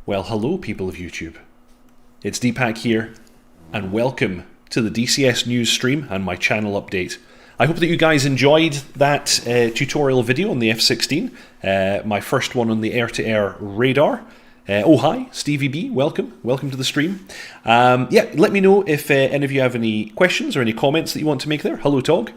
Well, hello, people of YouTube. It's Deephack here, and welcome to the DCS news stream and my channel update. I hope that you guys enjoyed that tutorial video on the F-16, my first one on the air-to-air radar. Oh hi, Stevie B, welcome to the stream. Let me know if any of you have any questions or any comments that you want to make there. Hello, Tog.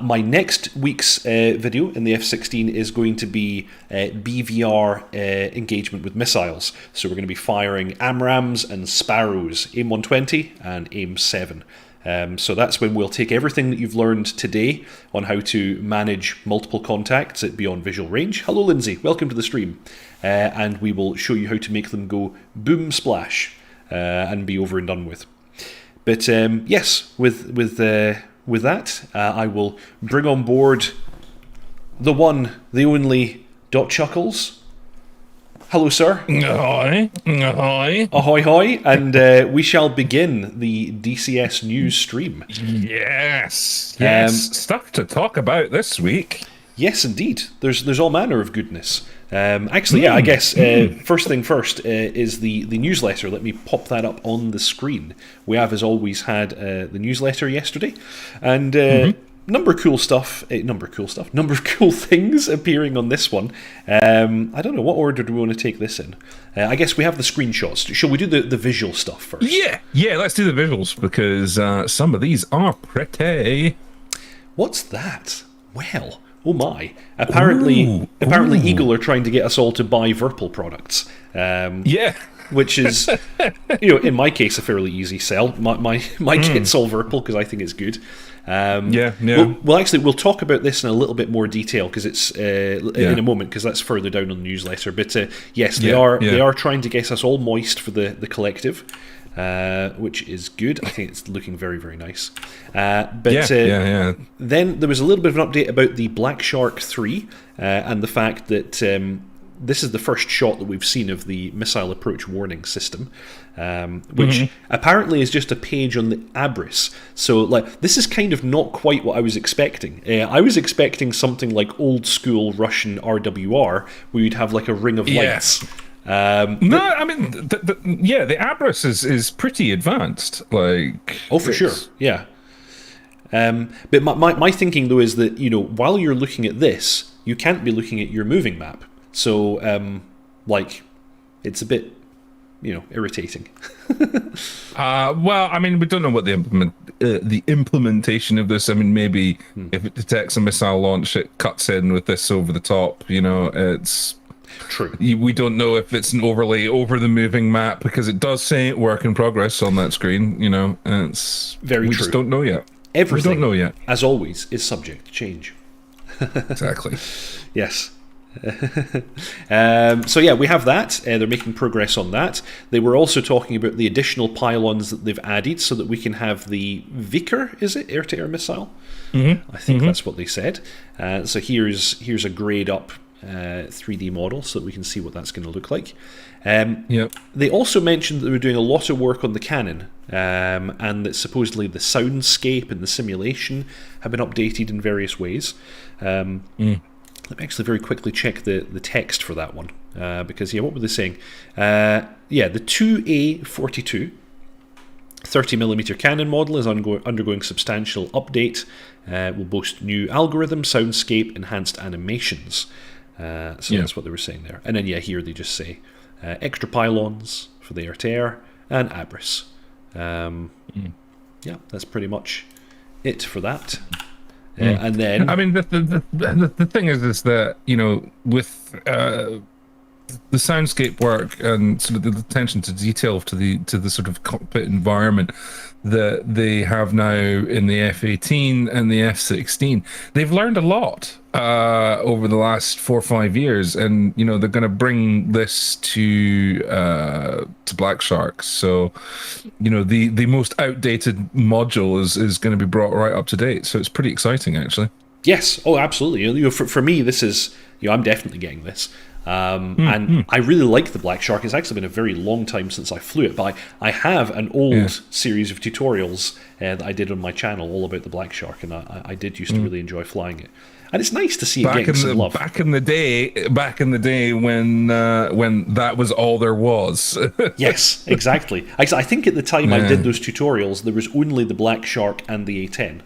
My next week's video in the F-16 is going to be BVR engagement with missiles. So we're going to be firing AMRAAMs and Sparrows, AIM-120 and AIM-7. So that's when we'll take everything that you've learned today on how to manage multiple contacts at beyond visual range. Hello, Lindsay. Welcome to the stream. And we will show you how to make them go boom splash and be over and done with. But yes, with that, I will bring on board the one, the only dotChuckles. Hello, sir. Ahoy. Ahoy. Ahoy, hoy. And we shall begin the DCS news stream. Yes. Stuff to talk about this week. Yes, indeed. There's all manner of goodness. Actually, I guess first thing first is the newsletter. Let me pop that up on the screen. We have, as always, had the newsletter yesterday, and number of cool things appearing on this one. I don't know, what order do we want to take this in? I guess we have the screenshots. Shall we do the visual stuff first? Yeah, let's do the visuals, because some of these are pretty. What's that? Well, oh my. Apparently Eagle are trying to get us all to buy Virpil products. Which is, in my case, a fairly easy sell. My kit's all Virpil because I think it's good. Well, actually, we'll talk about this in a little bit more detail because it's in a moment, because that's further down on the newsletter. But yes, they are trying to get us all moist for the collective. Which is good. I think it's looking very, very nice. Then there was a little bit of an update about the Black Shark 3 and the fact that this is the first shot that we've seen of the missile approach warning system, which apparently is just a page on the Abris. So, this is kind of not quite what I was expecting. I was expecting something like old school Russian RWR, where you'd have like a ring of lights. No, I mean, the Abris is pretty advanced. Oh, for sure, yeah. But my thinking though is that while you're looking at this, you can't be looking at your moving map. So, it's a bit, irritating. Well, I mean, we don't know what the implementation of this. I mean, maybe if it detects a missile launch, it cuts in with this over the top. It's. True. We don't know if it's an overlay over the moving map, because it does say work in progress on that screen. It's very true. We just don't know yet. Everything, we don't know yet, as always, is subject to change. Exactly. Yes. So yeah, we have that. They're making progress on that. They were also talking about the additional pylons that they've added so that we can have the Vickr, is it, air-to-air missile? I think that's what they said. So here's a grade up 3D model so that we can see what that's going to look like. They also mentioned that they were doing a lot of work on the cannon, and that supposedly the soundscape and the simulation have been updated in various ways. Let me actually very quickly check the text for that one, because what were they saying? The 2A42 30mm cannon model is undergoing substantial update. Will boast new algorithm, soundscape, enhanced animations. That's what they were saying there. And then here they just say extra pylons for the air-to-air and Abris. That's pretty much it for that. And then, I mean, the thing is that with the soundscape work and sort of the attention to detail to the sort of cockpit environment that they have now in the F-18 and the F-16, they've learned a lot over the last 4 or 5 years, and they're going to bring this to Black Shark. So the most outdated module is going to be brought right up to date. So it's pretty exciting, actually. Yes. Oh, absolutely. For me, this is I'm definitely getting this. And I really like the Black Shark. It's actually been a very long time since I flew it, but I have an old series of tutorials that I did on my channel all about the Black Shark, and I did used to really enjoy flying it. And it's nice to see it getting some love. Back in the day when that was all there was. Yes, exactly. I think at the time I did those tutorials, there was only the Black Shark and the A10.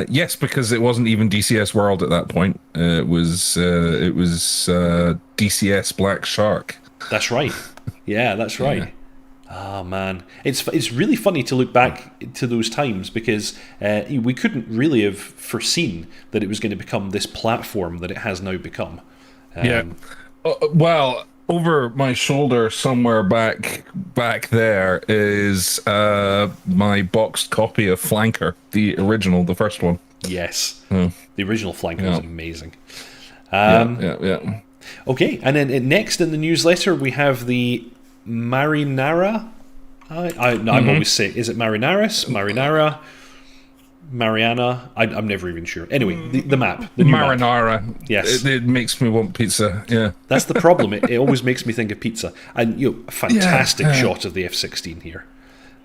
Yes, because it wasn't even DCS World at that point. It was DCS Black Shark. That's right. Yeah, that's right. Yeah. Oh man, it's really funny to look back to those times, because we couldn't really have foreseen that it was going to become this platform that it has now become. Well, over my shoulder somewhere back there is my boxed copy of Flanker, the original, the first one. Yes, the original Flanker was amazing. Yeah. Okay, and then next in the newsletter we have the Marinara. I'm always saying, is it Marinaris? Marinara? Mariana? I'm never even sure. Anyway, the map. The new Marinara. Map. Yes. It makes me want pizza, yeah. That's the problem. It always makes me think of pizza. And, a fantastic shot of the F-16 here.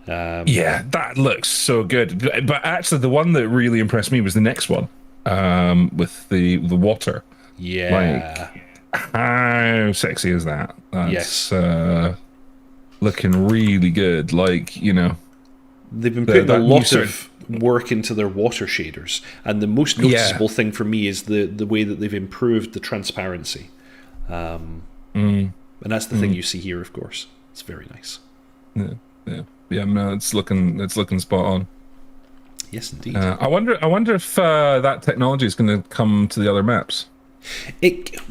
Yeah, that looks so good. But actually, the one that really impressed me was the next one, with the water. Yeah. Like, how sexy is that? That's, yes. Looking really good. Like, they've been putting a lot of work into their water shaders, and the most noticeable thing for me is the way that they've improved the transparency. And that's the thing you see here, of course. It's very nice. Yeah. No, it's looking spot on. Yes, indeed. I wonder if that technology is going to come to the other maps.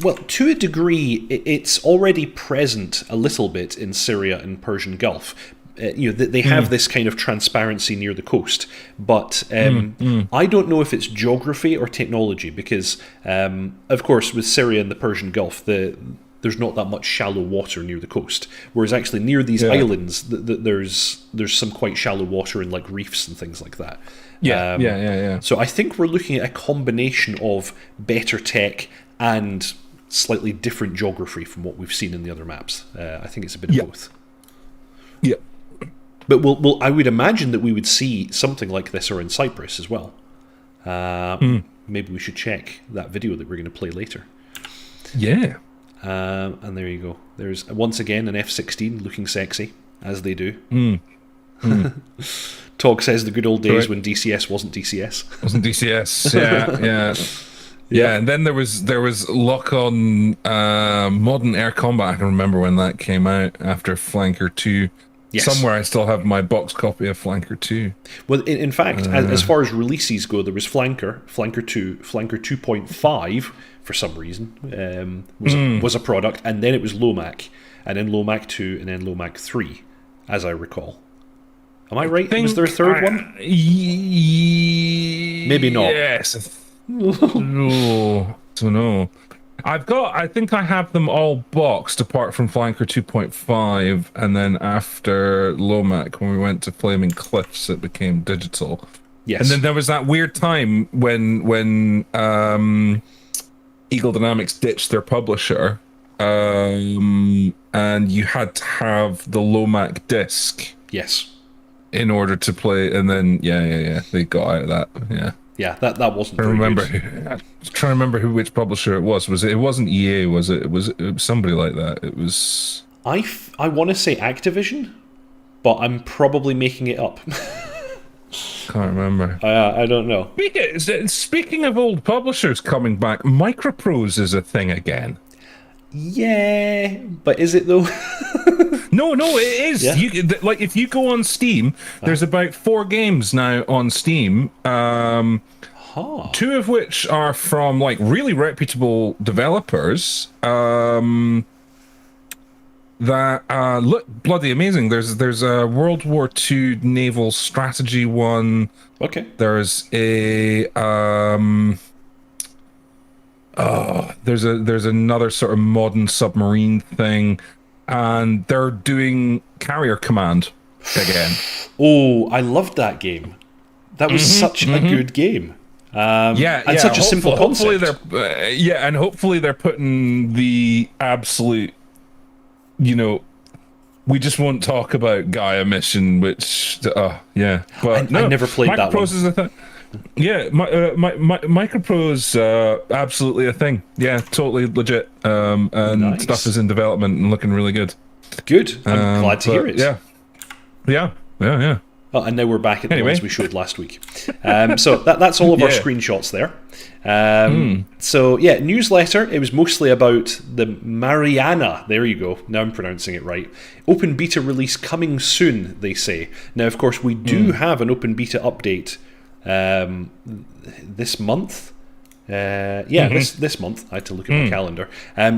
Well, to a degree, it's already present a little bit in Syria and Persian Gulf. They have this kind of transparency near the coast, but I don't know if it's geography or technology, because, of course, with Syria and the Persian Gulf, there's not that much shallow water near the coast, whereas actually near these islands, there's some quite shallow water in like reefs and things like that. Yeah. So I think we're looking at a combination of better tech and slightly different geography from what we've seen in the other maps. I think it's a bit of both. Yeah. But I would imagine that we would see something like this or in Cyprus as well. Maybe we should check that video that we're going to play later. Yeah. And there you go. There's once again an F-16 looking sexy, as they do. Tog says the good old days when DCS wasn't DCS. Wasn't DCS, yeah. And then there was lock-on modern air combat. I can remember when that came out after Flanker 2. Yes. Somewhere I still have my box copy of Flanker 2. Well, in fact, as far as releases go, there was Flanker 2, Flanker 2.5 for some reason was a product, and then it was Lomac, and then Lomac 2, and then Lomac 3, as I recall. Am I right? Was there a third one? Maybe not. Yes. No. Don't know. I think I have them all boxed apart from Flanker 2.5, and then after Lomac, when we went to Flaming Cliffs, it became digital. Yes. And then there was that weird time when Eagle Dynamics ditched their publisher, and you had to have the Lomac disc. Yes. In order to play, and then they got out of that. Yeah, that wasn't. I remember. I'm trying to remember which publisher it was. It wasn't EA, was it? It was somebody like that. It was. I want to say Activision, but I'm probably making it up. Can't remember. I don't know. Speaking of old publishers coming back, Microprose is a thing again. Yeah, but is it though? No, it is. Yeah. If you go on Steam, there's about 4 games now on Steam. 2 of which are from like really reputable developers. That look bloody amazing. There's a World War II naval strategy one. Okay. There's a there's another sort of modern submarine thing. And they're doing Carrier Command again. Oh, I loved that game. That was such a good game. And such a simple concept. Hopefully and hopefully they're putting the absolute, we just won't talk about Gaia mission, which but I never played that one. Is a thing. Yeah, Microprose absolutely a thing. Yeah, totally legit. And nice. Stuff is in development and looking really good. Good. I'm glad to hear it. Yeah. Oh, and now we're back at the ones we showed last week. So that's all of our screenshots there. So yeah, newsletter. It was mostly about the Mariana. There you go. Now I'm pronouncing it right. Open beta release coming soon, they say. Now, of course, we do have an open beta update this month. This month. I had to look at my calendar.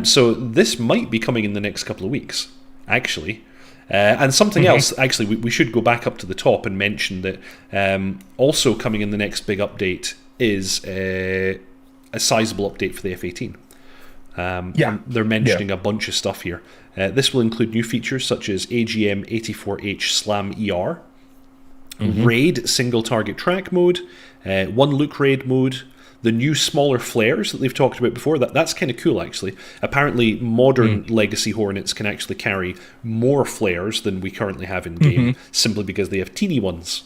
So this might be coming in the next couple of weeks, actually. And something else, actually, we should go back up to the top and mention that also coming in the next big update is a sizable update for the F-18. They're mentioning a bunch of stuff here. This will include new features such as AGM-84H SLAM ER, RAID single target track mode, one Luke RAID mode, the new smaller flares that they've talked about before. That's kind of cool, actually. Apparently, modern Legacy Hornets can actually carry more flares than we currently have in game, simply because they have teeny ones,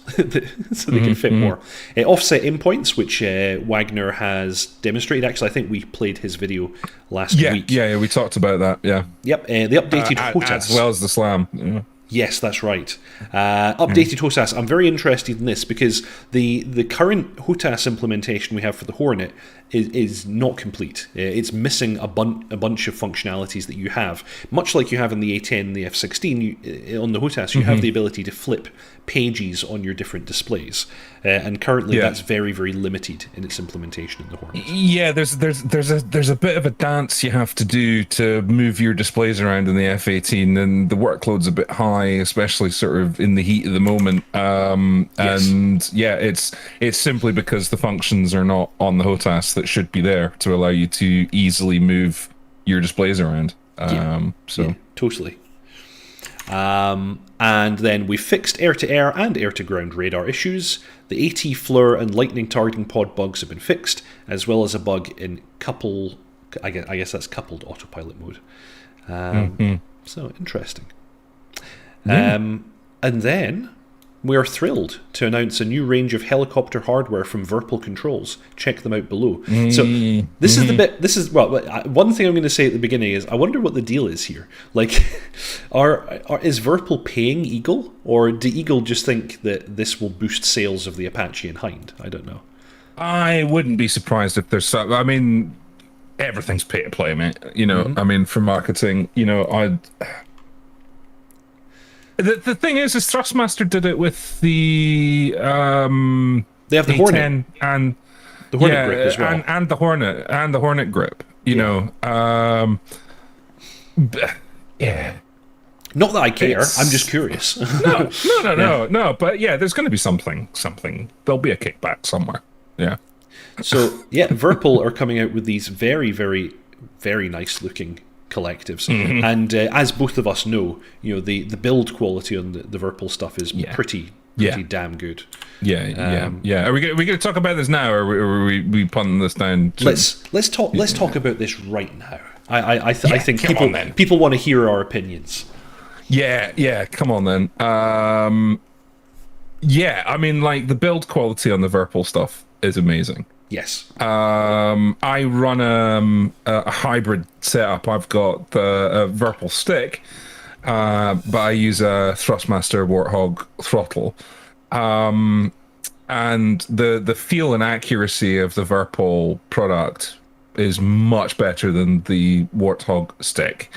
so they can fit more. Offset endpoints, which Wagner has demonstrated. Actually, I think we played his video last week. Yeah, we talked about that. Yeah. Yep. The updated HOTAS, as well as the SLAM. Yeah. Yes, that's right. Updated HOTAS. I'm very interested in this because the current HOTAS implementation we have for the Hornet is not complete. It's missing a bunch of functionalities that you have. Much like you have in the A10 and the F16, on the HOTAS, you have the ability to flip pages on your different displays. And currently that's very, very limited in its implementation in the Hornet. Yeah, there's a bit of a dance you have to do to move your displays around in the F18, and the workload's a bit high, especially sort of in the heat of the moment. And it's simply because the functions are not on the HOTAS that should be there to allow you to easily move your displays around. Totally. And then we fixed air-to-air and air-to-ground radar issues. The AT FLIR and lightning targeting pod bugs have been fixed, as well as a bug in I guess that's coupled autopilot mode. So interesting. And then we are thrilled to announce a new range of helicopter hardware from Virpil Controls. Check them out below. So this is the bit. One thing I'm going to say at the beginning is I wonder what the deal is here. Like, is Virpil paying Eagle, or do Eagle just think that this will boost sales of the Apache and Hind? I don't know. I wouldn't be surprised if there's some. I mean, everything's pay to play, mate. I mean, for marketing, The thing is Thrustmaster did it with the they have the Hornet and the Hornet grip as well, and the Hornet grip. Not that I care. I'm just curious. No. But yeah, there's going to be something. There'll be a kickback somewhere. Yeah. So Virpil are coming out with these very, very, very nice looking collectives, and as both of us know, the build quality on the Virpil stuff is pretty damn good. Are we going to talk about this now, or are we punting this down? Let's talk about this right now. I think people want to hear our opinions. Come on then. I mean, like, the build quality on the Virpil stuff is amazing. Yes. I run a hybrid setup. I've got a Virpil stick, but I use a Thrustmaster Warthog throttle. And the feel and accuracy of the Virpil product is much better than the Warthog stick.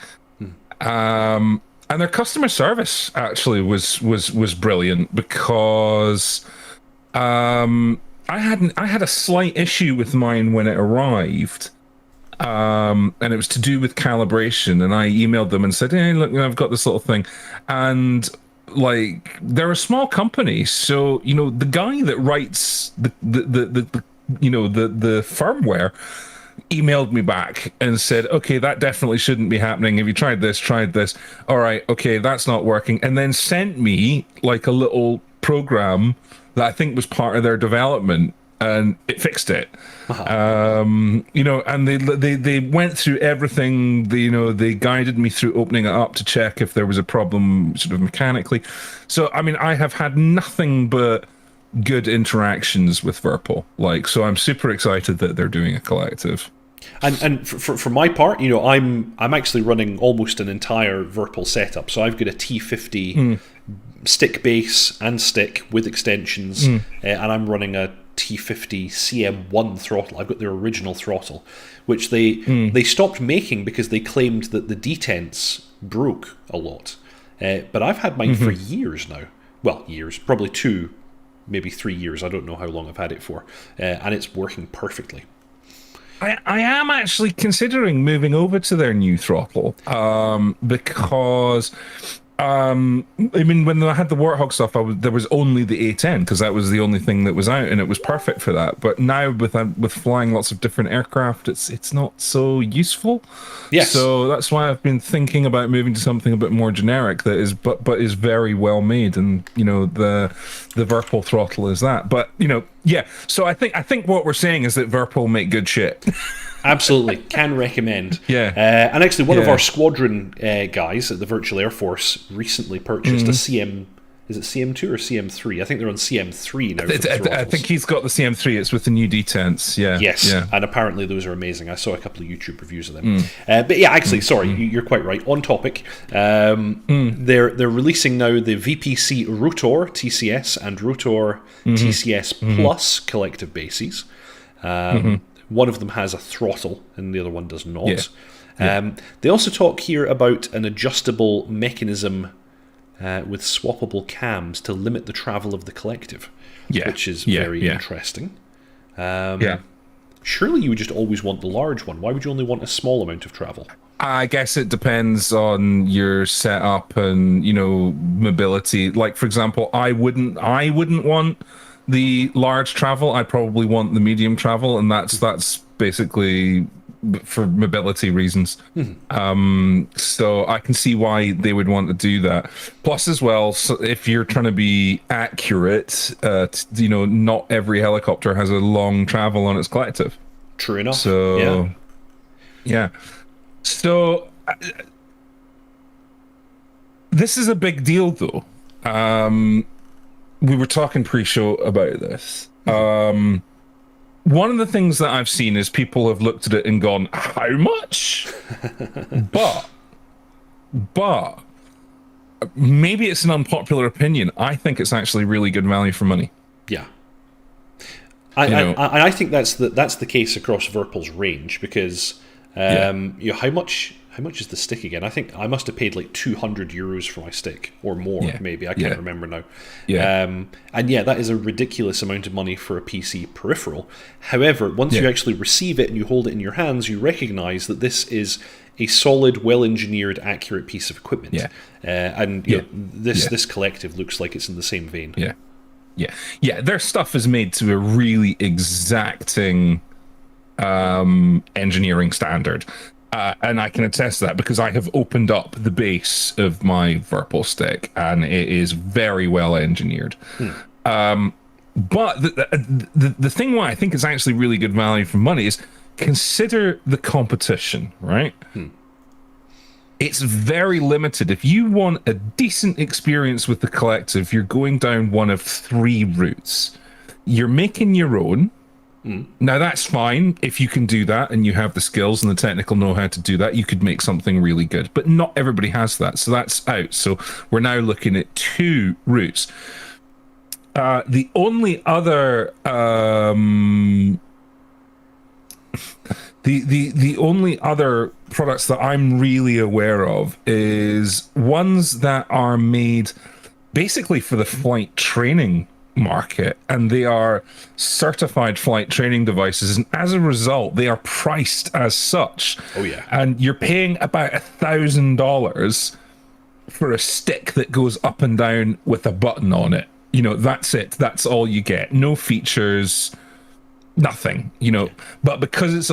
And their customer service actually was brilliant, because I had a slight issue with mine when it arrived, and it was to do with calibration. And I emailed them and said, "Hey, look, I've got this little thing," and like, they're a small company, so the guy that writes the firmware emailed me back and said, "Okay, that definitely shouldn't be happening. Have you tried this? All right, okay, that's not working," and then sent me like a little program that I think was part of their development and it fixed it. You know, and they went through everything. They guided me through opening it up to check if there was a problem sort of mechanically. So I mean, I have had nothing but good interactions with Virpil. Like, so I'm super excited that they're doing a collective. And for my part, you know, I'm actually running almost an entire Virpil setup. So I've got a T50 stick base and stick with extensions, and I'm running a T50 CM1 throttle. I've got their original throttle, which they stopped making because they claimed that the detents broke a lot. But I've had mine for years now. Well, years, probably 2, maybe 3 years. I don't know how long I've had it for, and it's working perfectly. I am actually considering moving over to their new throttle, because I mean, when I had the Warthog stuff, there was only the A10 because that was the only thing that was out, and it was perfect for that. But now with flying lots of different aircraft, it's not so useful. Yes. So that's why I've been thinking about moving to something a bit more generic that is, but is very well made, and you know, the Virpil throttle is that. But you know, yeah. So I think what we're saying is that Virpil make good shit. Absolutely, can recommend. Yeah. And actually, one of our squadron guys at the Virtual Air Force recently purchased a CM. Is it CM2 or CM3? I think they're on CM3 now. I think he's got the CM3. It's with the new detents. Yeah. Yes. Yeah. And apparently those are amazing. I saw a couple of YouTube reviews of them. But yeah, actually, sorry, you're quite right. On topic, they're releasing now the VPC Rotor TCS and Rotor TCS Plus collective bases. One of them has a throttle and the other one does not. They also talk here about an adjustable mechanism with swappable cams to limit the travel of the collective, which is very interesting. Surely you would just always want the large one. Why would you only want a small amount of travel? I guess it depends on your setup and, you know, mobility. Like, for example, I wouldn't want the large travel. I'd probably want the medium travel, and that's basically for mobility reasons. So I can see why they would want to do that. Plus, as well, so if you're trying to be accurate, you know, not every helicopter has a long travel on its collective. True enough. So yeah. So this is a big deal, though. We were talking pre-show about this. One of the things that I've seen is people have looked at it and gone, how much? but maybe it's an unpopular opinion. I think it's actually really good value for money. Yeah. I think that's the case across Virpil's range, because you know, how much is the stick again? I think I must have paid like €200 for my stick or more, maybe. I can't remember now. And yeah, that is a ridiculous amount of money for a PC peripheral. However, once you actually receive it and you hold it in your hands, you recognize that this is a solid, well-engineered, accurate piece of equipment. And you know, this collective looks like it's in the same vein. Yeah, their stuff is made to a really exacting engineering standard. And I can attest to that because I have opened up the base of my Virpil stick and it is very well engineered. But the thing why I think it's actually really good value for money is consider the competition, right? It's very limited. If you want a decent experience with the collective, you're going down one of 3 routes. You're making your own. Now that's fine if you can do that and you have the skills and the technical know-how to do that. You could make something really good, but not everybody has that, so that's out. So we're now looking at 2 routes. The only other the only other products that I'm really aware of is ones that are made basically for the flight training market, and they are certified flight training devices, and as a result they are priced as such. And you're paying about $1,000 for a stick that goes up and down with a button on it. You know, that's it, that's all you get. No features, nothing, you know. But because it's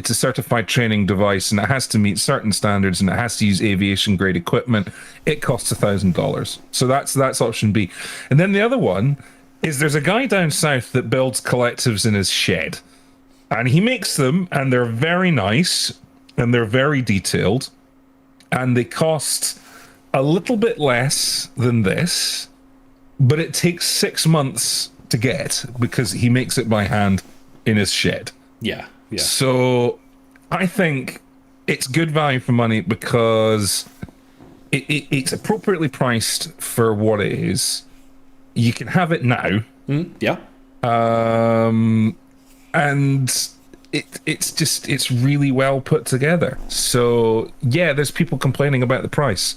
a certified training device and it has to meet certain standards and it has to use aviation grade equipment, it costs $1,000. So that's option B. And then the other one is there's a guy down south that builds collectives in his shed, and he makes them, and they're very nice, and they're very detailed, and they cost a little bit less than this, but it takes 6 months to get because he makes it by hand in his shed. Yeah. So I think it's good value for money because it's appropriately priced for what it is. You can have it now. Yeah. And it's really well put together. So yeah, there's people complaining about the price,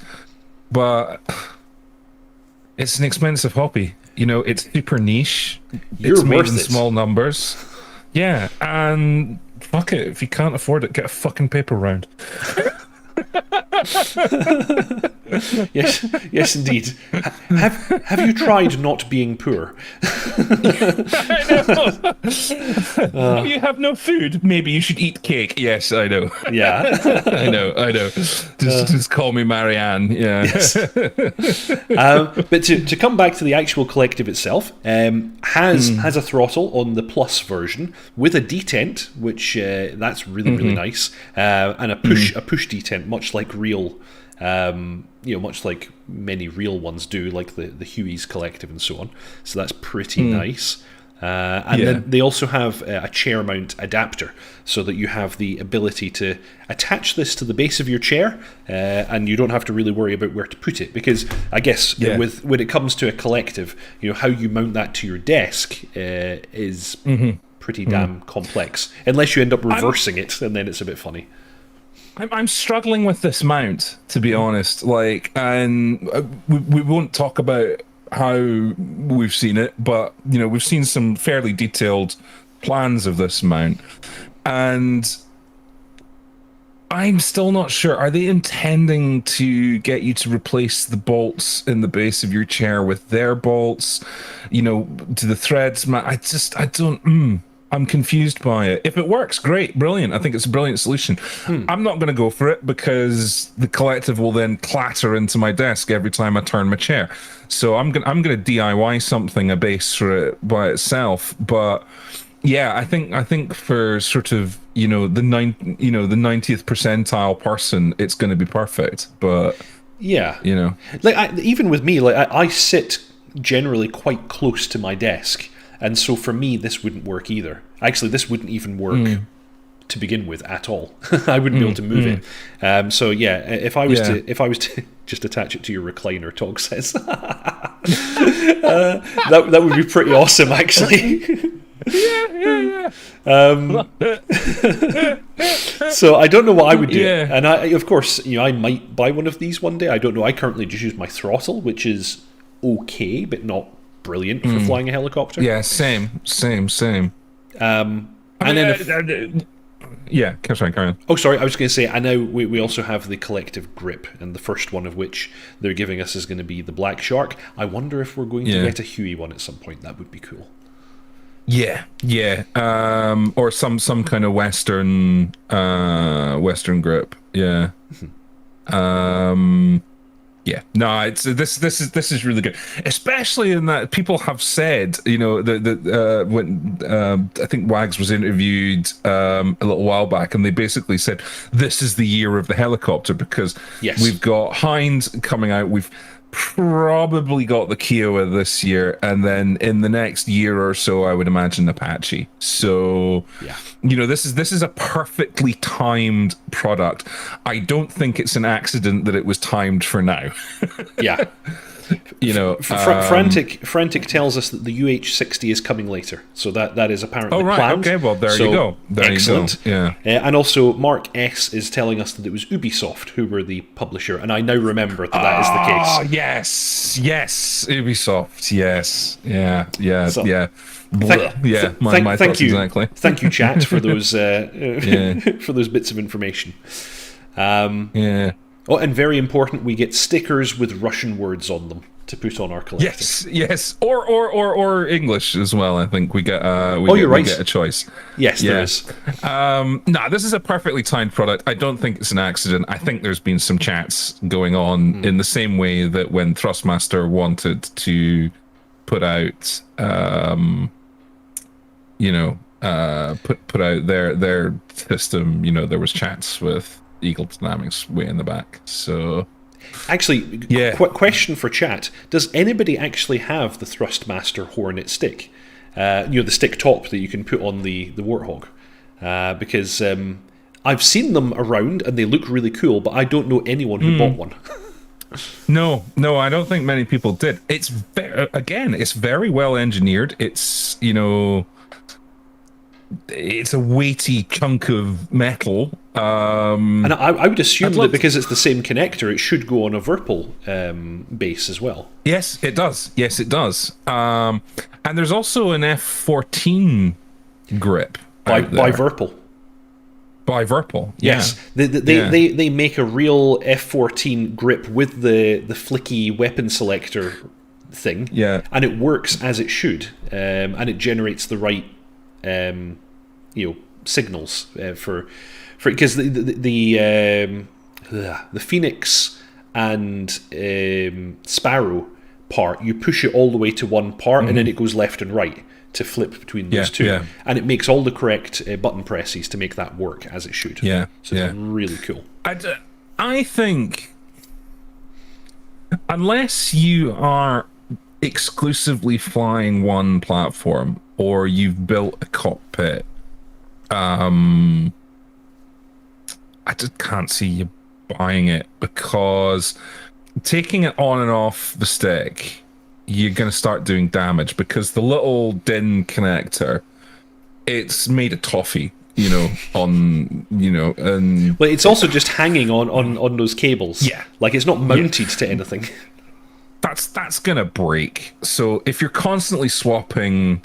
but it's an expensive hobby. You know, it's super niche. You're it's made worth in it. small numbers. Yeah, and fuck it. If you can't afford it, get a fucking paper round. Yes, indeed. Have you tried not being poor? I know. You have no food. Maybe you should eat cake. Yes, I know. Yeah. I know. Just call me Marianne. Yeah. Yes. But to come back to the actual collective itself, has a throttle on the plus version with a detent, which that's really nice, and a push detent, much like real. Much like many real ones do, like the Huey's collective and so on. So that's pretty nice. Then they also have a chair mount adapter, so that you have the ability to attach this to the base of your chair, and you don't have to really worry about where to put it. Because I guess when it comes to a collective, how you mount that to your desk is pretty damn complex, unless you end up reversing it, and then it's a bit funny. I'm struggling with this mount, to be honest. And we won't talk about how we've seen it, but we've seen some fairly detailed plans of this mount, and I'm still not sure. Are they intending to get you to replace the bolts in the base of your chair with their bolts? To the threads? I don't. I'm confused by it. If it works, great, brilliant. I think it's a brilliant solution. I'm not going to go for it because the collective will then clatter into my desk every time I turn my chair. So I'm going to DIY something, a base for it by itself. But yeah, I think for sort of the 90th percentile person, it's going to be perfect. But yeah, even with me, I sit generally quite close to my desk. And so for me, this wouldn't work either. Actually, this wouldn't even work to begin with at all. I wouldn't be able to move it. So yeah, if I was to just attach it to your recliner, Tog says, that would be pretty awesome, actually. Yeah. So I don't know what I would do, and of course, I might buy one of these one day. I don't know. I currently just use my throttle, which is okay, but not brilliant for flying a helicopter. Yeah, same. Carry on. Oh, sorry, I was going to say, I know we also have the collective grip, and the first one of which they're giving us is going to be the Black Shark. I wonder if we're going to get a Huey one at some point. That would be cool. Yeah. Or some kind of Western grip. Yeah. Yeah, no, it's this is really good, especially in that people have said, when I think Wags was interviewed a little while back, and they basically said this is the year of the helicopter because we've got Hind coming out, we've probably got the Kiowa this year, and then in the next year or so, I would imagine Apache. So, this is a perfectly timed product. I don't think it's an accident that it was timed for now. Yeah. Frantic tells us that the UH-60 is coming later, so that is apparently planned. Okay, well, there you go. Excellent. You go. Yeah. And also, Mark S is telling us that it was Ubisoft who were the publisher, and I now remember that is the case. Yes, Ubisoft, yes. Yeah. My thank thoughts you. Exactly. Thank you, chat, for those for those bits of information. Oh, and very important, we get stickers with Russian words on them to put on our collective. Yes, or English as well. I think we get. You're right. We get a choice. Yes, there is. This is a perfectly timed product. I don't think it's an accident. I think there's been some chats going on in the same way that when Thrustmaster wanted to put out, put out their system. There was chats with Eagle Dynamics way in the back. So actually, question for chat: does anybody actually have the Thrustmaster Hornet stick? The stick top that you can put on the Warthog, because I've seen them around and they look really cool, but I don't know anyone who bought one. No, I don't think many people did. It's it's very well engineered. It's it's a weighty chunk of metal. And I would assume that because it's the same connector, it should go on a Virpil base as well. Yes, it does. And there's also an F14 grip by Virpil. By Virpil, yes. They make a real F14 grip with the flicky weapon selector thing, and it works as it should, and it generates the right signals for because the Phoenix and Sparrow part, you push it all the way to one part, and then it goes left and right to flip between those two, and it makes all the correct button presses to make that work as it should. So it's really cool. I think unless you are exclusively flying one platform or you've built a cockpit, I just can't see you buying it, because taking it on and off the stick, you're going to start doing damage, because the little DIN connector, it's made of toffee, and well, it's also just hanging on those cables. Like it's not mounted to anything. That's going to break. So if you're constantly swapping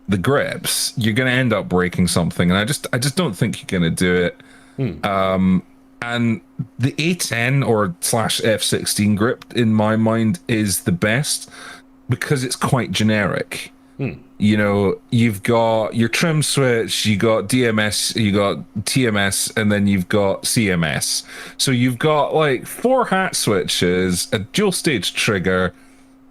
the grips, you're going to end up breaking something, and I just don't think you're going to do it. And the A10 or /F16 grip, in my mind, is the best because it's quite generic. You've got your trim switch, you got DMS, you got TMS, and then you've got CMS. So you've got like 4 hat switches, a dual stage trigger,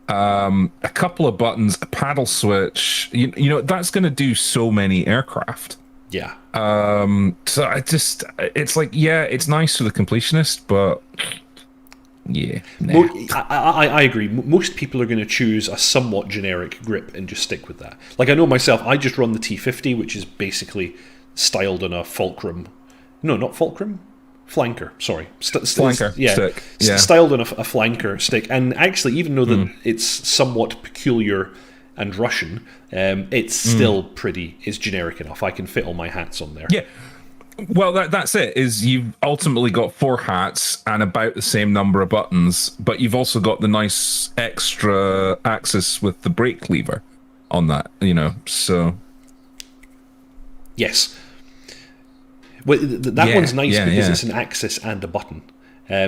a couple of buttons, a paddle switch. That's going to do so many aircraft. So it's like, it's nice for the completionist, but I agree. Most people are going to choose a somewhat generic grip and just stick with that. Like, I know myself, I just run the T50, which is basically styled on a fulcrum. No, not fulcrum. Flanker, sorry. Flanker stick. Styled on a flanker stick. And actually, even though that it's somewhat peculiar and Russian, it's still is generic enough. I can fit all my hats on there. Well, that's it. Is you've ultimately got 4 hats and about the same number of buttons, but you've also got the nice extra axis with the brake lever on that. So yes, well, that one's nice because it's an axis and a button.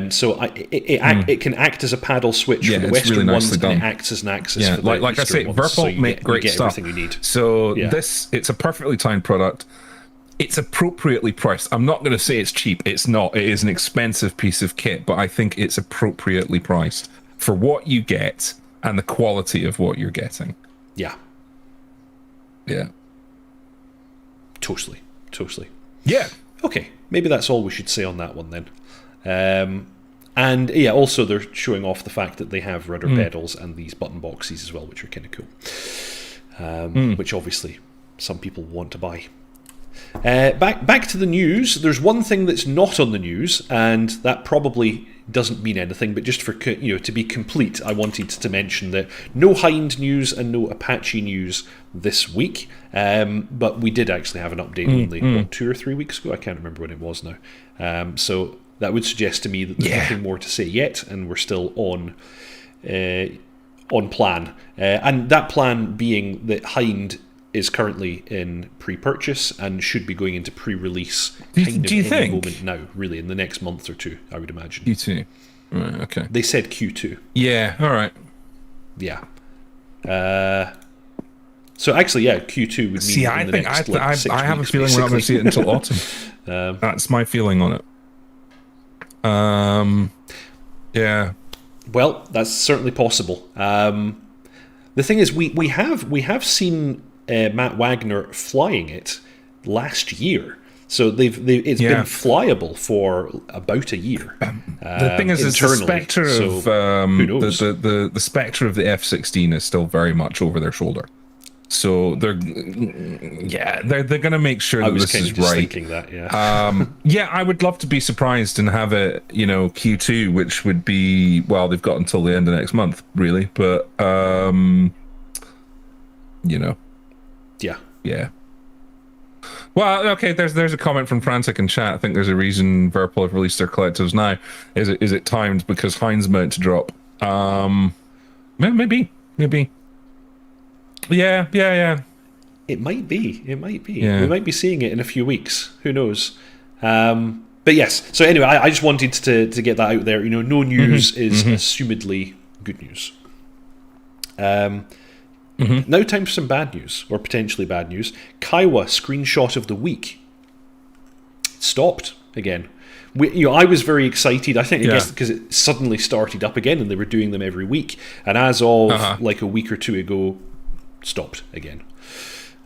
So it can act as a paddle switch for the Western really ones, and it acts as an axis for the like Eastern I say, ones. Virpil So make great stuff. Everything you need. So it's a perfectly timed product. It's appropriately priced. I'm not going to say it's cheap. It's not. It is an expensive piece of kit, but I think it's appropriately priced for what you get and the quality of what you're getting. Yeah. Totally. Yeah. Okay, maybe that's all we should say on that one then. And also they're showing off the fact that they have rudder pedals and these button boxes as well, which are kind of cool. Which obviously some people want to buy. Back to the news. There's one thing that's not on the news, and that probably doesn't mean anything, but just for to be complete, I wanted to mention that no Hind news and no Apache news this week, but we did actually have an update only 2 or 3 weeks ago. I can't remember when it was now. So that would suggest to me that there's nothing more to say yet, and we're still on plan. And that plan being that Hind is currently in pre-purchase and should be going into pre-release do you think? Moment now, really, in the next month or two, I would imagine. Q2. Right, okay. They said Q2. Yeah, all right. Yeah. So actually, Q2 would mean See, I think next, I have a feeling we're not going to see it until autumn. That's my feeling on it. Yeah. Well, that's certainly possible. The thing is, we have seen Matt Wagner flying it last year. So it's been flyable for about a year. The thing is, the spectre of the spectre of the F-16 is still very much over their shoulder. So they're going to make sure that this is right. Thinking that, yeah. I would love to be surprised and have it, Q2, which would be, well, they've got until the end of next month, really. But yeah. Well, okay. There's a comment from Frantic in chat. I think there's a reason Verpal have released their collectives now. Is it timed because Heinz about to drop? Maybe. Yeah. It might be. Yeah. We might be seeing it in a few weeks. Who knows? But yes. So anyway, I just wanted to get that out there. No news is assumedly good news. Now time for some bad news, or potentially bad news. Kiowa screenshot of the week. Stopped again. I was very excited. I guess because it suddenly started up again, and they were doing them every week. And as of like a week or two ago, stopped again.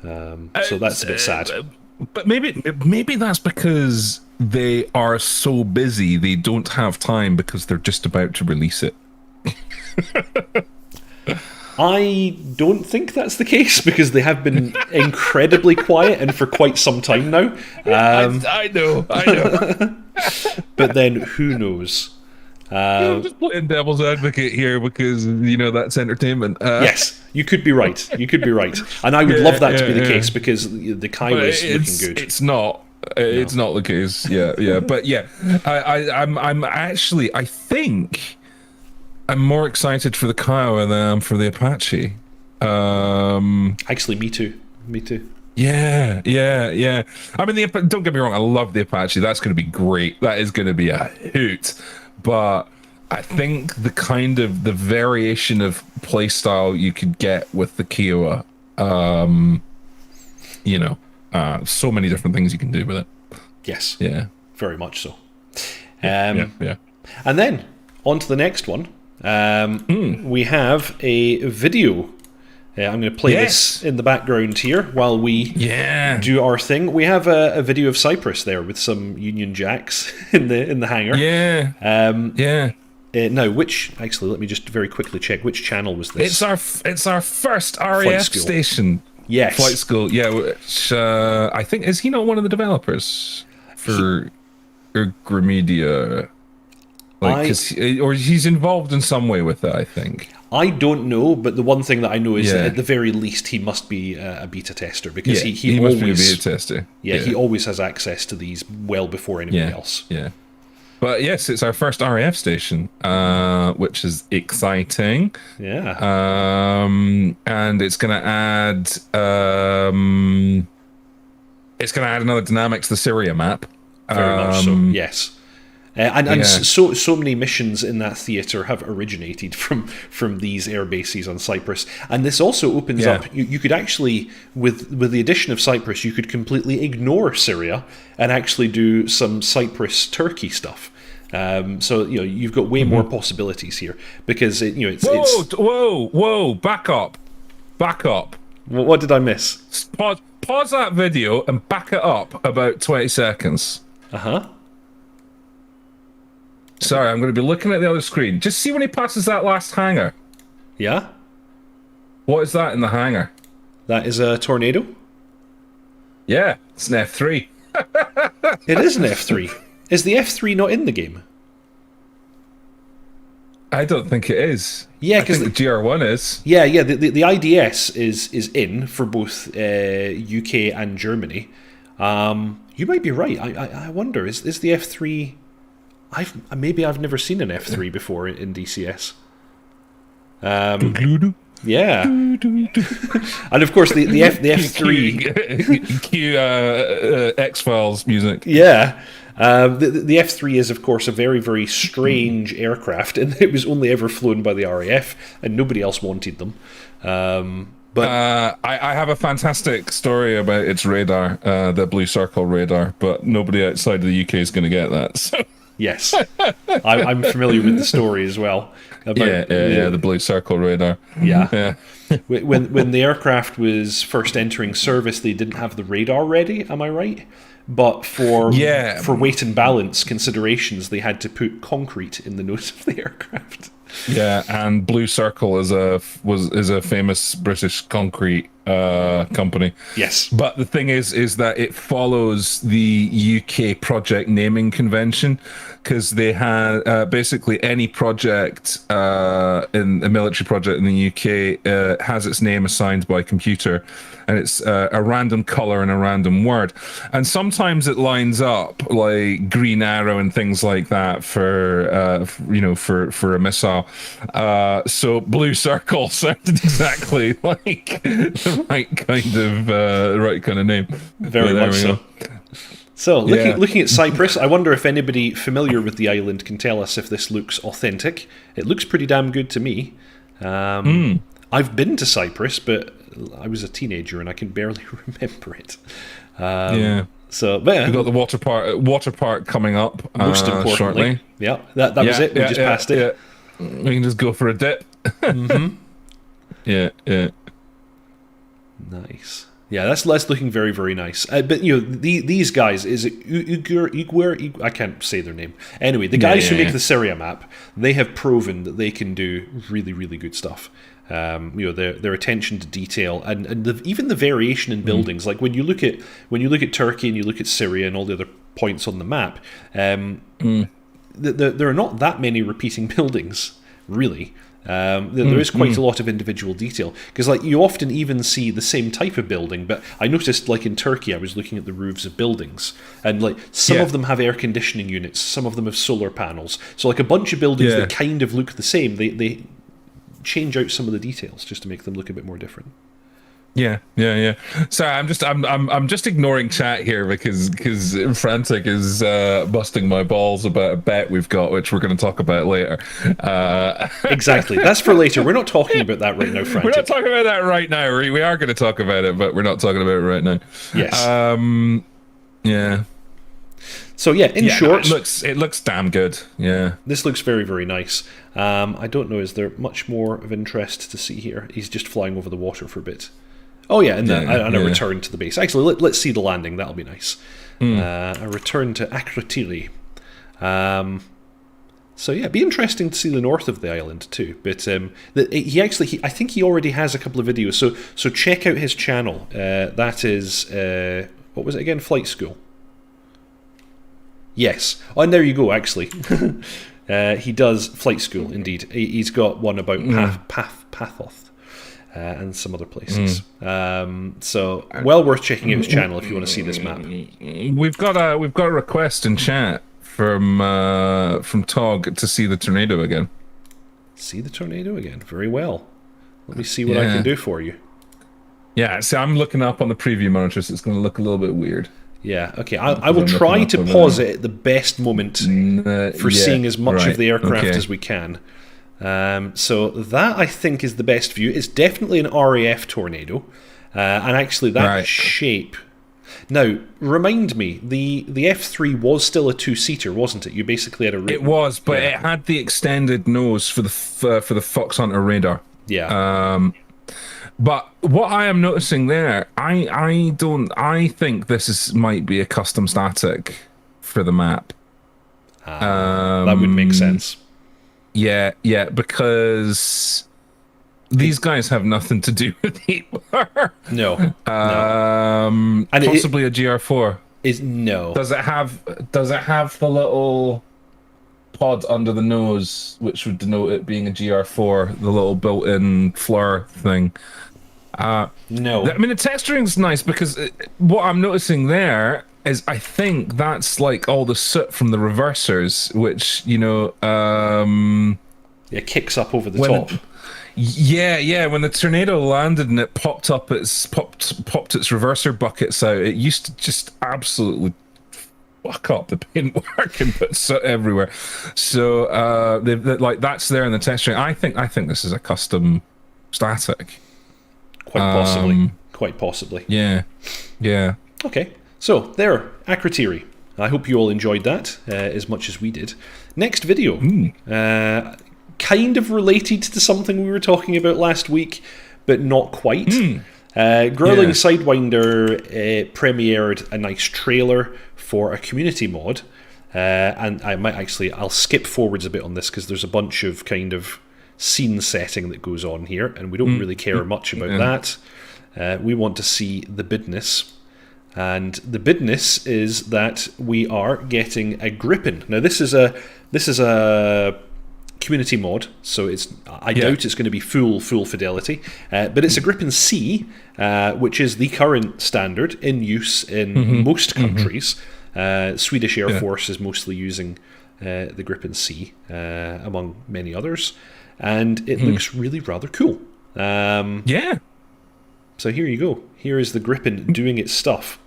So that's a bit sad. But maybe that's because they are so busy they don't have time because they're just about to release it. I don't think that's the case because they have been incredibly quiet and for quite some time now. I know. But then who knows? I'm just playing devil's advocate here because that's entertainment. Yes, you could be right. And I would love that to be the case because the Kiowa is looking good. It's not. It's not the case. Yeah. But yeah, I'm actually. I think I'm more excited for the Kiowa than I am for the Apache. Actually, me too. Yeah. I mean, don't get me wrong. I love the Apache. That's going to be great. That is going to be a hoot. But I think the variation of playstyle you could get with the Kiowa, so many different things you can do with it. Yes. Yeah. Very much so. Yeah. And then on to the next one. We have a video. I'm going to play this in the background here while we do our thing. We have a video of Cyprus there with some Union Jacks in the hangar. Now, let me just very quickly check which channel was this. It's our first RAF station. Yes, Flight School. Yeah, which I think is he not one of the developers for Gramedia? Or he's involved in some way with it, I think. I don't know, but the one thing that I know is that at the very least he must be a beta tester because he always must be a beta tester. Yeah, he always has access to these well before anyone else. Yeah. But yes, it's our first RAF station, which is exciting. Yeah. And it's going to add another dynamic to the Syria map. Very much so. Yes. And so many missions in that theatre have originated from these air bases on Cyprus. And this also opens up, you could actually, with the addition of Cyprus, you could completely ignore Syria and actually do some Cyprus-Turkey stuff. So, you've got way more possibilities here because, it's... Whoa, back up. What did I miss? Pause that video and back it up about 20 seconds. Uh-huh. Sorry, I'm going to be looking at the other screen. Just see when he passes that last hangar. Yeah? What is that in the hangar? That is a tornado? Yeah, it's an F3. It is an F3. Is the F3 not in the game? I don't think it is. Yeah, because the GR1 is. Yeah. The IDS is in for both UK and Germany. You might be right. I wonder, is the F3... I've never seen an F3 before in DCS. Yeah. And of course the F3 cue X-Files music. Yeah. The F3 is of course a very, very strange aircraft, and it was only ever flown by the RAF and nobody else wanted them. But I have a fantastic story about its radar, the Blue Circle radar, but nobody outside of the UK is going to get that. So. Yes, I'm familiar with the story as well. About, the blue circle radar. Yeah. When the aircraft was first entering service, they didn't have the radar ready. Am I right? But for weight and balance considerations, they had to put concrete in the nose of the aircraft. Yeah, and Blue Circle is a famous British concrete company. Yes, but the thing is that it follows the UK project naming convention, because they had basically any project in a military project in the UK has its name assigned by computer, and it's a random color and a random word, and sometimes it lines up like Green Arrow and things like that for for a missile. So Blue Circle sounded exactly like the right kind of name. Very much so. So, looking at Cyprus, I wonder if anybody familiar with the island can tell us if this looks authentic. It looks pretty damn good to me. I've been to Cyprus, but I was a teenager and I can barely remember it. So, but, we've got the water park coming up. Most importantly, shortly. Yeah, that was it. We just passed it. Yeah. We can just go for a dip. Mm-hmm. Yeah. Nice. Yeah, that's looking very, very nice. But these guys, is it Uyghur? I can't say their name. Anyway, the guys who make the Syria map, they have proven that they can do really, really good stuff. Their attention to detail and even the variation in buildings. Like when you look at Turkey and you look at Syria and all the other points on the map, there are not that many repeating buildings, really. There is quite a lot of individual detail, because like you often even see the same type of building, but I noticed like in Turkey I was looking at the roofs of buildings, and like some of them have air conditioning units, some of them have solar panels, so like a bunch of buildings that kind of look the same, they change out some of the details just to make them look a bit more different. Yeah. Sorry, I'm just ignoring chat here because Frantic is busting my balls about a bet we've got, which we're going to talk about later. Exactly, that's for later. We're not talking about that right now, Frantic. We're not talking about that right now. We are going to talk about it, but we're not talking about it right now. Yes. Yeah. So in short, it looks damn good. Yeah, this looks very, very nice. I don't know, is there much more of interest to see here? He's just flying over the water for a bit. Oh yeah, and a return to the base. Actually, let's see the landing. That'll be nice. A return to Akrotiri. So it'd be interesting to see the north of the island too. But I think he already has a couple of videos. So check out his channel. That is what was it again? Flight School. Yes. Oh, and there you go. Actually, he does Flight School. Indeed, he's got one about Pathoth. And some other places. So well worth checking out his channel if you want to see this map. We've got a request in chat from Tog to see the tornado again. See the tornado again. Very well. Let me see what I can do for you. Yeah, so I'm looking up on the preview monitor, so it's going to look a little bit weird. Yeah, okay. I will try to pause it at the best moment for seeing as much of the aircraft as we can. So that, I think, is the best view. It's definitely an RAF tornado, and actually that shape. Now, remind me, the F3 was still a two-seater, wasn't it? You basically had a. It was, but it had the extended nose for the Fox Hunter radar. Yeah. But what I am noticing there, I think this might be a custom static for the map. That would make sense. Yeah, because these guys have nothing to do with either. No. And possibly a GR4. No. Does it have the little pod under the nose, which would denote it being a GR4, the little built-in flare thing? No. I mean, the texturing's nice, because what I'm noticing there is, I think that's like all the soot from the reversers, which, it kicks up over the top. When the tornado landed and it popped its reverser buckets out, it used to just absolutely fuck up the paintwork and put soot everywhere. So that's there in the texturing. I think this is a custom static. Quite possibly. Yeah. Okay. So, there, Akrotiri. I hope you all enjoyed that as much as we did. Next video, kind of related to something we were talking about last week, but not quite. Growling Sidewinder premiered a nice trailer for a community mod, and I'll skip forwards a bit on this because there's a bunch of kind of scene setting that goes on here, and we don't really care much about that. We want to see the bidness. And the bidness is that we are getting a Gripen. Now this is a community mod, so I doubt it's going to be full fidelity, but it's a Gripen C, which is the current standard in use in most countries. Swedish Air Force is mostly using the Gripen C, among many others, and it looks really rather cool. So here you go. Here is the Gripen doing its stuff.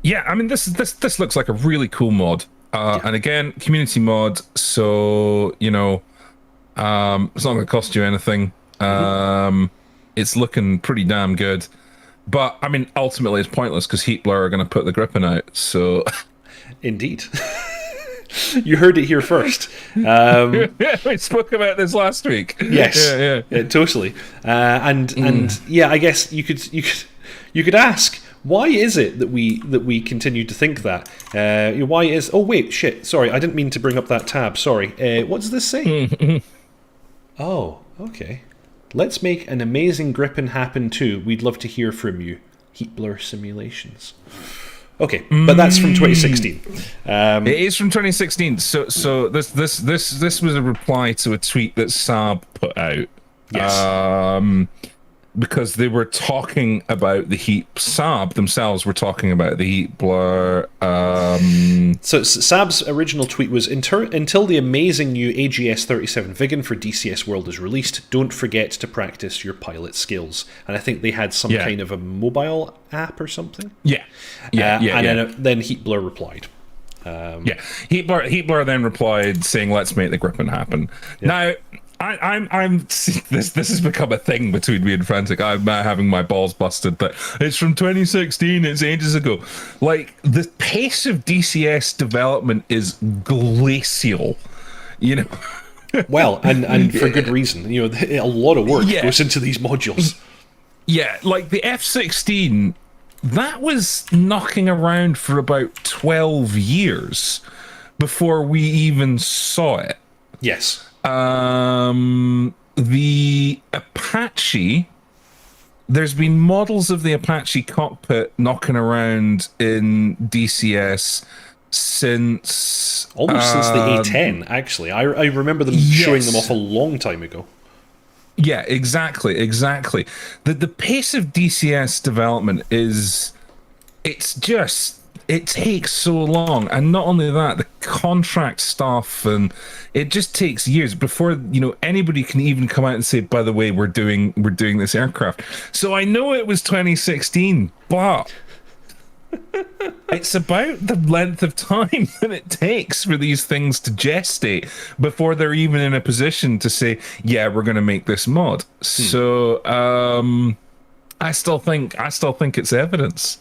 Yeah, I mean, this looks like a really cool mod. And again, community mod, so, it's not going to cost you anything. It's looking pretty damn good. But, I mean, ultimately it's pointless because Heatblur are going to put the Gripen out, so... Indeed. You heard it here first. We spoke about this last week. Yes, totally. And I guess you could ask, why is it that we continue to think that? Why is? Oh wait, shit. Sorry, I didn't mean to bring up that tab. Sorry. What does this say? Oh, okay. Let's make an amazing Gripen happen too. We'd love to hear from you. Heatblur simulations. Okay, but that's from 2016. It is from 2016. So this was a reply to a tweet that Saab put out. Yes. Because they were talking about the Saab themselves were talking about the Heatblur. So Saab's original tweet was, until the amazing new AGS-37 Viggen for DCS World is released, don't forget to practice your pilot skills. And I think they had some kind of a mobile app or something. Then Heatblur replied. Heatblur then replied saying, "Let's make the Gripen happen." Now, this has become a thing between me and Frantic. I'm having my balls busted that it's from 2016, it's ages ago. Like, the pace of DCS development is glacial, Well, and for good reason. A lot of work goes into these modules. Yeah, like the F-16, that was knocking around for about 12 years before we even saw it. Yes. The Apache, there's been models of the Apache cockpit knocking around in DCS since the A10, actually. I remember them showing them off a long time ago. Yeah, exactly. The pace of DCS development it takes so long, and not only that, the contract stuff, and it just takes years before anybody can even come out and say, by the way, we're doing this aircraft. So I know it was 2016, but it's about the length of time that it takes for these things to gestate before they're even in a position to say, yeah, we're going to make this mod. So I still think it's evidence.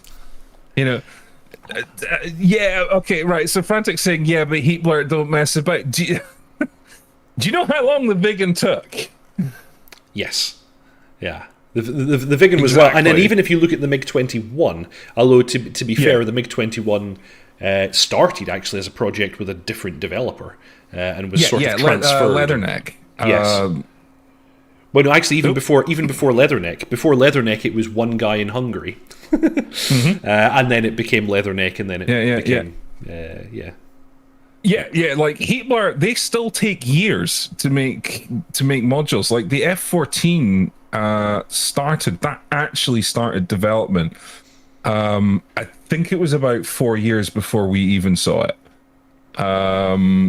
Okay, right. So Frantic's saying, yeah, but Heatblur don't mess about. Do you know how long the Viggen took? Yes. Yeah. The Viggen was well, and then even if you look at the MiG-21, although to be fair, the MiG-21 started actually as a project with a different developer and was sort of transferred. Leatherneck. Yes. Well, no, actually, even before Leatherneck. Before Leatherneck, it was one guy in Hungary, and then it became Leatherneck, and then it became like Heatblur, they still take years to make modules. Like the F-14 actually started development. I think it was about 4 years before we even saw it.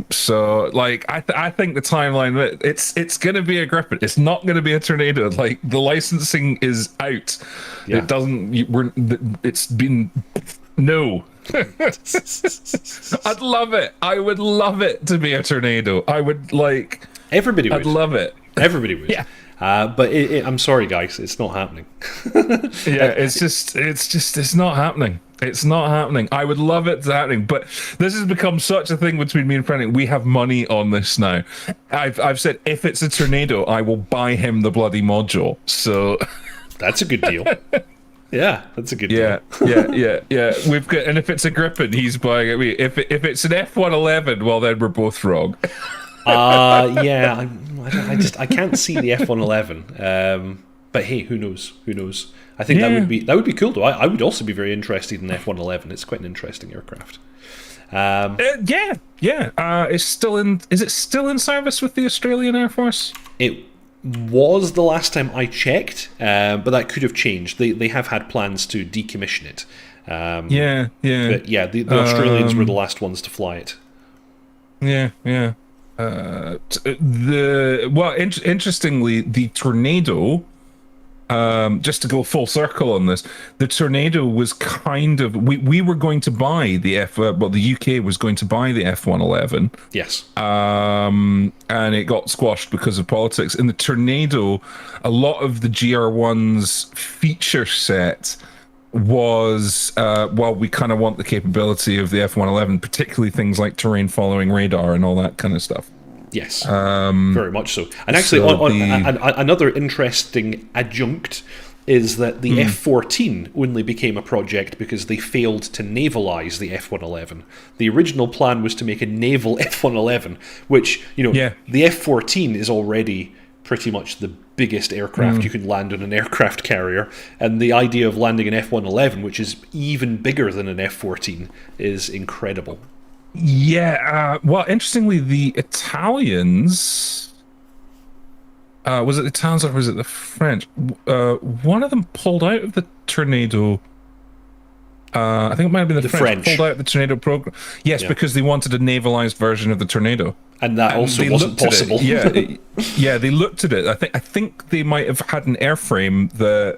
So like I think the timeline, it's gonna be a Gripen. It's not gonna be a Tornado. Like, the licensing is out. It doesn't. It's been no. I'd love it. I would love it to be a Tornado. I would like. Everybody would. I'd love it. Everybody would. Yeah. But I'm sorry, guys, it's not happening. It's not happening. It's not happening. I would love it to happening, but this has become such a thing between me and Frantic. We have money on this now. I've said if it's a tornado, I will buy him the bloody module. So that's a good deal. Yeah, that's a good deal. Yeah. We've got, and if it's a Griffin, he's buying it. If it's an F-111, well, then we're both wrong. Yeah, I can't see the F-111. But hey, who knows? Who knows? I think that would be cool though. I would also be very interested in F-111. It's quite an interesting aircraft. It's still in. Is it still in service with the Australian Air Force? It was the last time I checked, but that could have changed. They have had plans to decommission it. But yeah, the Australians were the last ones to fly it. Interestingly, the Tornado. Just to go full circle on this, the Tornado was kind of we were going to buy the the UK was going to buy the F-111. Yes. And it got squashed because of politics. In the Tornado, a lot of the GR1's feature set was we kind of want the capability of the F-111, particularly things like terrain following radar and all that kind of stuff. Yes, very much so. And actually, another interesting adjunct is that the F-14 only became a project because they failed to navalize the F-111. The original plan was to make a naval F-111, which, the F-14 is already pretty much the biggest aircraft you can land on an aircraft carrier, and the idea of landing an F-111, which is even bigger than an F-14, is incredible. Yeah, well, interestingly, the Italians... was it the Italians or was it the French? One of them pulled out of the Tornado. I think it might have been the French. Pulled out of the Tornado program. Yes, because they wanted a navalized version of the Tornado. And that also wasn't possible. They looked at it. I think they might have had an airframe that...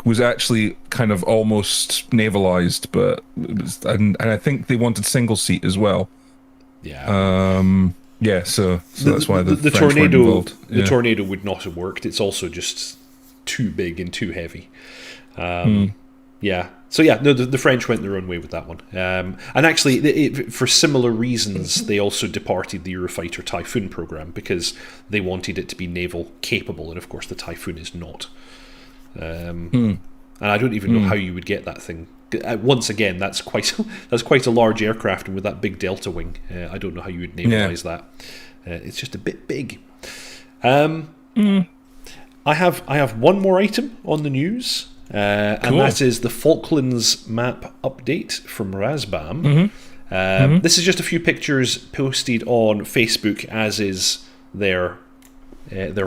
was actually kind of almost navalized, but it was, and I think they wanted single seat as well. Yeah. So that's why the French Tornado weren't involved. The Tornado would not have worked. It's also just too big and too heavy. Yeah. So the French went their own way with that one. And actually, for similar reasons, they also departed the Eurofighter Typhoon program because they wanted it to be naval capable, and of course the Typhoon is not. And I don't even know how you would get that thing. Once again, that's quite a large aircraft, and with that big delta wing, I don't know how you would navalize that. It's just a bit big. I have one more item on the news, and that is the Falklands map update from Razbam. This is just a few pictures posted on Facebook, as is their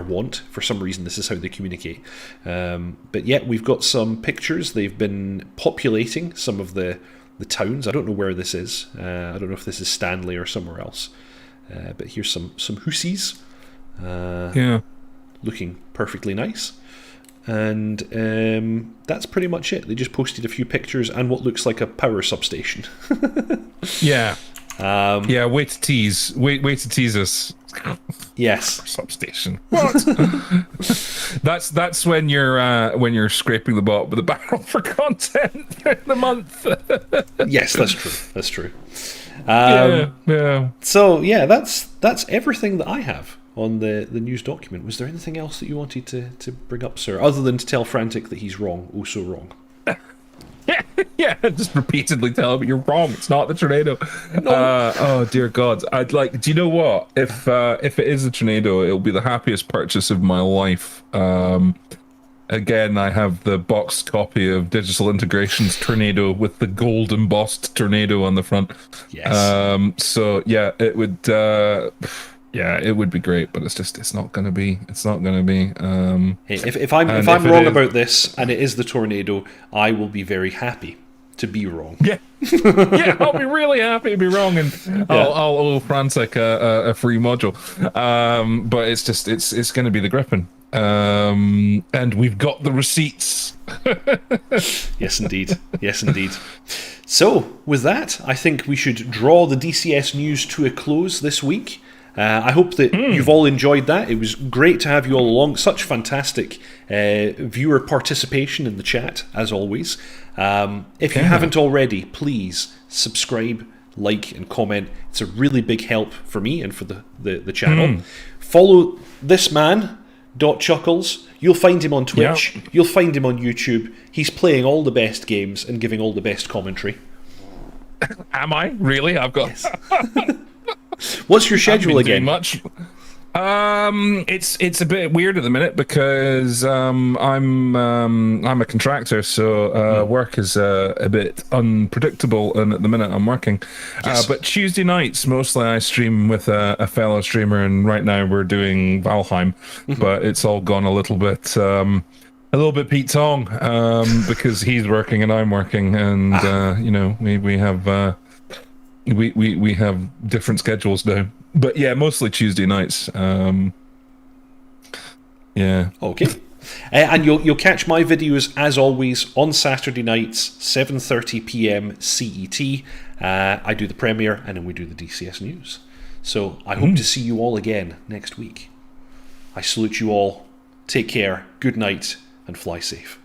want. For some reason, this is how they communicate. But yeah, we've got some pictures. They've been populating some of the towns. I don't know where this is. I don't know if this is Stanley or somewhere else. But here's some hussies. Looking perfectly nice. And that's pretty much it. They just posted a few pictures and what looks like a power substation. Way to tease. Way to tease us. Yes. Substation. What? That's when you're scraping the bottom of the barrel for content for the month. Yes, that's true. That's true. So yeah, that's everything that I have on the news document. Was there anything else that you wanted to bring up, sir, other than to tell Frantic that he's wrong, oh so wrong? Just repeatedly tell him you're wrong. It's not the Tornado. No. Oh dear God! I'd like. Do you know what? If it is a Tornado, it'll be the happiest purchase of my life. Again, I have the boxed copy of Digital Integration's Tornado with the gold embossed Tornado on the front. Yes. So yeah, it would. It would be great, but it's not going to be. Hey, if I'm wrong about this and it is the Tornado, I will be very happy to be wrong. I'll be really happy to be wrong, and I'll owe Frantic a free module. But it's going to be the Griffin, and we've got the receipts. Yes, indeed. So with that, I think we should draw the DCS news to a close this week. I hope that you've all enjoyed that. It was great to have you all along. Such fantastic viewer participation in the chat, as always. If you haven't already, please subscribe, like, and comment. It's a really big help for me and for the channel. Follow this man, dotChuckles. You'll find him on Twitch. Yep. You'll find him on YouTube. He's playing all the best games and giving all the best commentary. Am I? Really? I've got... Yes. What's your schedule again? Much. It's a bit weird at the minute because I'm a contractor, so work is a bit unpredictable, and at the minute I'm working. Yes. But Tuesday nights mostly I stream with a fellow streamer, and right now we're doing Valheim, but it's all gone a little bit Pete Tong because he's working and I'm working, and you know, we have. We have different schedules now, but yeah, mostly Tuesday nights. Yeah. Okay. And you'll catch my videos as always on Saturday nights, 7:30 p.m. CET. I do the premiere and then we do the DCS news. So I hope to see you all again next week. I salute you all. Take care. Good night and fly safe.